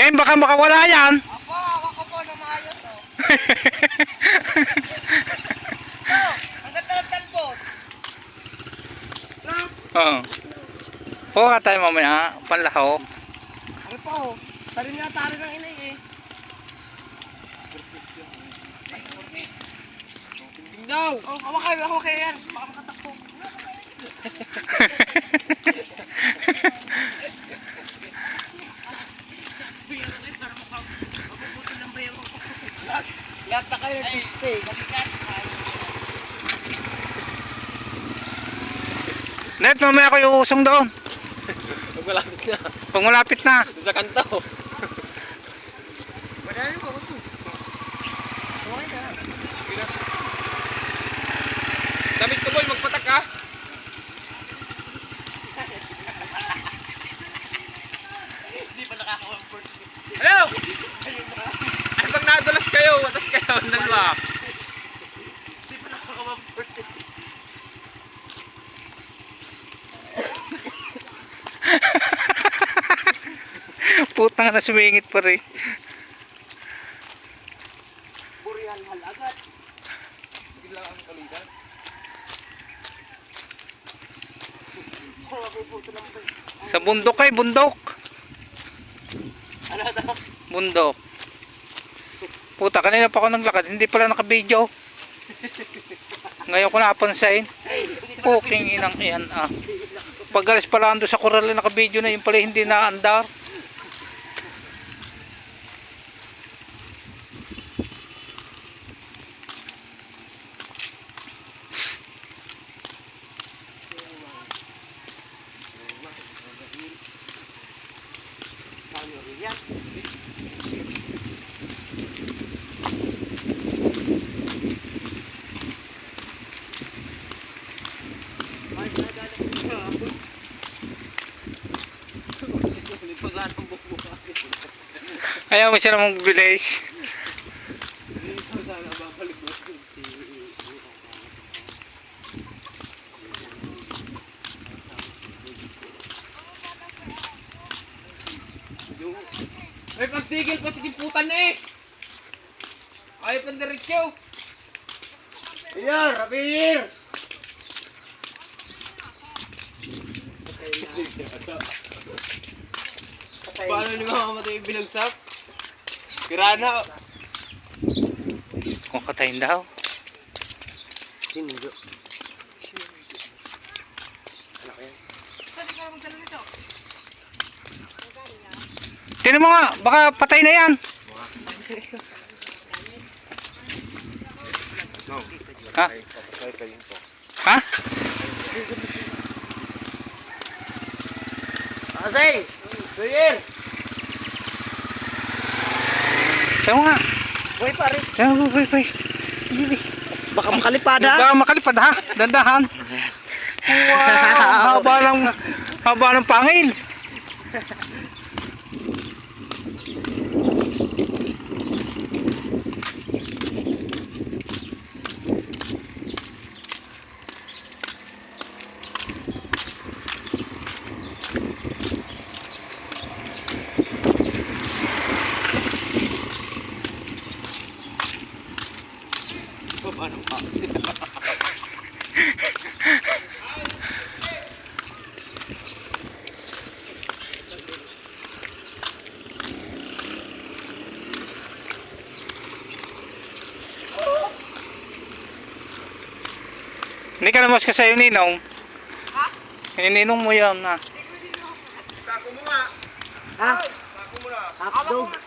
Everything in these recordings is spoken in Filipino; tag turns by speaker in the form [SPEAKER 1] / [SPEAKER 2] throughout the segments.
[SPEAKER 1] Kaya baka makawala yan.
[SPEAKER 2] Apo, hawak ko po na maayos oh. Oh, ang ganda ng talbos. Na?
[SPEAKER 1] Oo. Kuha ka tayo mamaya, panlahaw.
[SPEAKER 2] Ano pa oh? Tari na tari ng inay eh. Tingin daw. Oh, hawak kayo yan. Baka makatakbo. Lahat na kayo nag-stay.
[SPEAKER 1] Net, mamaya ko yung usong doon.
[SPEAKER 3] Pag malapit na.
[SPEAKER 1] Pag malapit na.
[SPEAKER 3] Sa kanto.
[SPEAKER 2] Madali mo ako. Okay na.
[SPEAKER 3] Damit ko boy, magpatak ka.
[SPEAKER 2] Hindi pa nakaka-140.
[SPEAKER 3] Hello! Ay pag nadulas kayo, watas kayo, dalawa.
[SPEAKER 2] Hindi pa nakaka-140.
[SPEAKER 1] Putang na sumingit pa rin.
[SPEAKER 2] Burial hal agad.
[SPEAKER 3] Bigla ang kalitan.
[SPEAKER 1] Sa bundok kay bundok.
[SPEAKER 2] Ano daw?
[SPEAKER 1] Bundok. Puta, kanina pa ako naglakad, hindi pala naka-video. Ngayon ko napansin. Puking inang iyan ah. Pag alis pala ando sa koral na naka-video na, yun pala hindi naandar. Ayaw mo siya namang bilis.
[SPEAKER 3] Ay pagtigil pa si Timputan na eh. Ay pandiretso.
[SPEAKER 2] Here, happy year.
[SPEAKER 3] Paano ni mamamatay yung binagsak? Pirana.
[SPEAKER 1] Kung katayin daw.
[SPEAKER 2] Sinundo.
[SPEAKER 1] Tingnan mo nga, baka patay na yan. Ha? Ha?
[SPEAKER 2] Asay! Here!
[SPEAKER 1] Tingnan mo nga.
[SPEAKER 2] Uy pare,
[SPEAKER 1] Tingnan mo, boy.
[SPEAKER 2] baka makalipad ha?
[SPEAKER 1] Baka makalipad ha. Dandahan. Wow! Haba ng pangil.
[SPEAKER 3] Paano pa?
[SPEAKER 1] Hindi ka namas ka sa'yo, Ninong.
[SPEAKER 2] Ha?
[SPEAKER 1] Ninong mo yan na.
[SPEAKER 3] Sako mo nga.
[SPEAKER 2] Ha?
[SPEAKER 3] Sako mo na.
[SPEAKER 2] Hawak ko nga.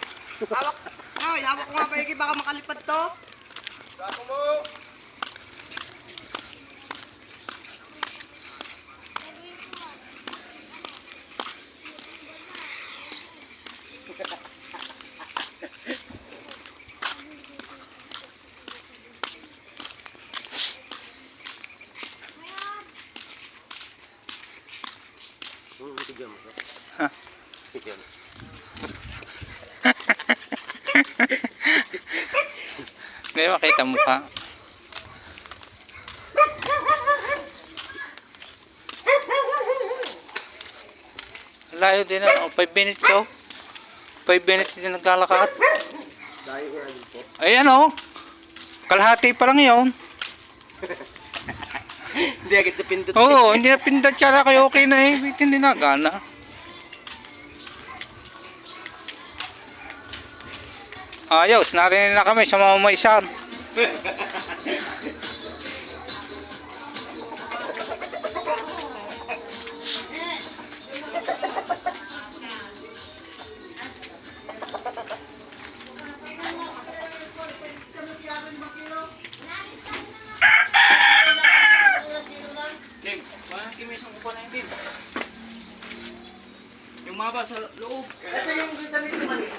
[SPEAKER 2] Hawak. Ay, hawak ko nga pa baka makalipad to.
[SPEAKER 3] Sako mo.
[SPEAKER 1] Ha? Hindi makita mukha. Layo din na, 5 minutes oh. 5 minutes din naglalakad.
[SPEAKER 2] Dahil nga din po.
[SPEAKER 1] Ay ano, kalahati pa lang yun.
[SPEAKER 2] Hindi agad na pindot.
[SPEAKER 1] Oo, hindi na pindot siya kayo okay na eh. Hindi na gana. Ayos, narinig na kami sa mamamaisan.
[SPEAKER 3] Tim, parang kimisang ko pa na yun, Tim. Yung maba sa loob.
[SPEAKER 2] Kasi yung vitamin ko mali.